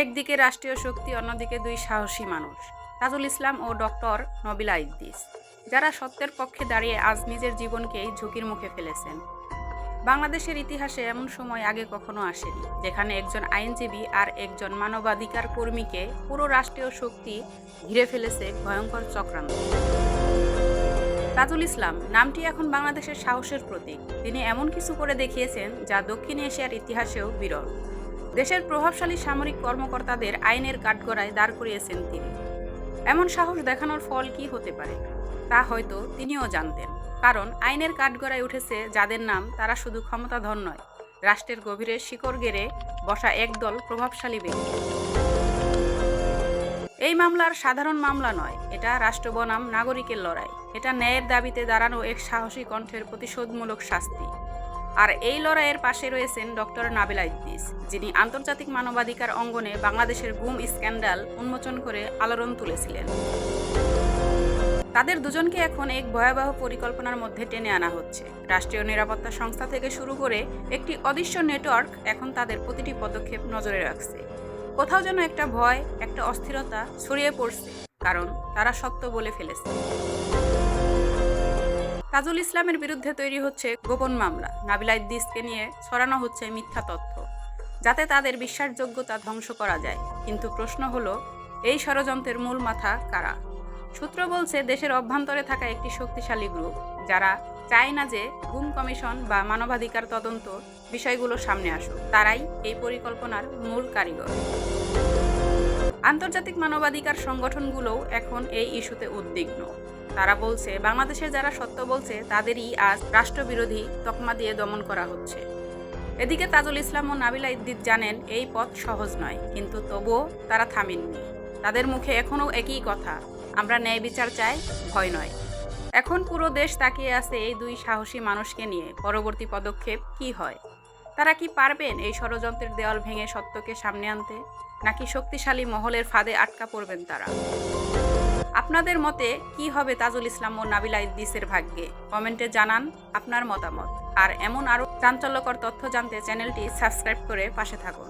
একদিকে রাষ্ট্রীয় শক্তি, অন্যদিকে দুই সাহসী মানুষ, তাজুল ইসলাম ও ডক্টর নবিলা ইদ্রিস, যারা সত্যের পক্ষে দাঁড়িয়ে আজ নিজের জীবনকেই ঝুঁকির মুখে ফেলেছেন। বাংলাদেশের ইতিহাসে এমন সময় আগে কখনো আসেনি, যেখানে একজন আইনজীবী আর একজন মানবাধিকার কর্মীকে পুরো রাষ্ট্রীয় শক্তি ঘিরে ফেলেছে ভয়ঙ্কর চক্রান্ত। তাজুল ইসলাম নামটি এখন বাংলাদেশের সাহসের প্রতীক। তিনি এমন কিছু করে দেখিয়েছেন যা দক্ষিণ এশিয়ার ইতিহাসেও বিরল। দেশের প্রভাবশালী সামরিক কর্মকর্তাদের আইনের কাঠগড়ায় দাঁড় করিয়েছেন তিনি। এমন সাহস দেখানোর ফল কি হতে পারে তা হয়তো তিনিও জানতেন, কারণ আইনের কাঠগড়ায় উঠেছে যাদের নাম, তারা শুধু ক্ষমতাধর নয়, রাষ্ট্রের গভীরে শিকড় গেড়ে বসা একদল প্রভাবশালী ব্যক্তি। এই মামলার সাধারণ মামলা নয়, এটা রাষ্ট্র বনাম নাগরিকের লড়াই। এটা ন্যায়ের দাবিতে দাঁড়ানো এক সাহসী কণ্ঠের প্রতিশোধমূলক শাস্তি। আর এই লড়াইয়ের পাশে রয়েছেন ডক্টর নবিলা ইদ্রিস, যিনি আন্তর্জাতিক মানবাধিকার অঙ্গনে বাংলাদেশের গুম স্ক্যান্ডাল উন্মোচন করে আলোড়ন তুলেছিলেন। তাদের দুজনকে এখন এক ভয়াবহ পরিকল্পনার মধ্যে টেনে আনা হচ্ছে। রাষ্ট্রীয় নিরাপত্তা সংস্থা থেকে শুরু করে একটি অদৃশ্য নেটওয়ার্ক এখন তাদের প্রতিটি পদক্ষেপ নজরে রাখছে। কোথাও যেন একটা ভয়, একটা অস্থিরতা ছড়িয়ে পড়ছে, কারণ তারা সত্য বলে ফেলেছে। তাজুল ইসলামের বিরুদ্ধে তৈরি হচ্ছে গোপন মামলা, নবিলা ইদ্রিসকে নিয়ে ছড়ানো হচ্ছে মিথ্যা তথ্য, যাতে তাদের বিশ্বাসযোগ্যতা ধ্বংস করা যায়। কিন্তু প্রশ্ন হলো, এই ষড়যন্ত্রের মূল মাথা কারা? সূত্র বলছে, দেশের অভ্যন্তরে থাকা একটি শক্তিশালী গ্রুপ, যারা চায় না যে গুম কমিশন বা মানবাধিকার তদন্ত বিষয়গুলো সামনে আসুক। তারাই এই পরিকল্পনার মূল কারিগর। আন্তর্জাতিক মানবাধিকার সংগঠনগুলোও এখন এই ইস্যুতে উদ্বিগ্ন। তারা বলছে, বাংলাদেশে যারা সত্য বলছে তাদেরই আজ রাষ্ট্রবিরোধী তকমা দিয়ে দমন করা হচ্ছে। এদিকে তাজুল ইসলাম ও নবিলা ইদ্রিস জানেন এই পথ সহজ নয়, কিন্তু তবুও তারা থামেননি। তাদের মুখে এখনও একই কথা, আমরা ন্যায় বিচার চাই, ভয় নয়। এখন পুরো দেশ তাকিয়ে আছে এই দুই সাহসী মানুষকে নিয়ে। পরবর্তী পদক্ষেপ কি হয়? তারা কি পারবেন এই ষড়যন্ত্রের দেওয়াল ভেঙে সত্যকে সামনে আনতে, নাকি শক্তিশালী মহলের ফাঁদে আটকা পড়বেন তারা? আপনাদের মতে কি হবে তাজুল ইসলাম ও নবিলা ইদ্রিসের ভাগ্যে? কমেন্টে জানান আপনার মতামত। আর এমন আরও চাঞ্চল্যকর তথ্য জানতে চ্যানেলটি সাবস্ক্রাইব করে পাশে থাকুন।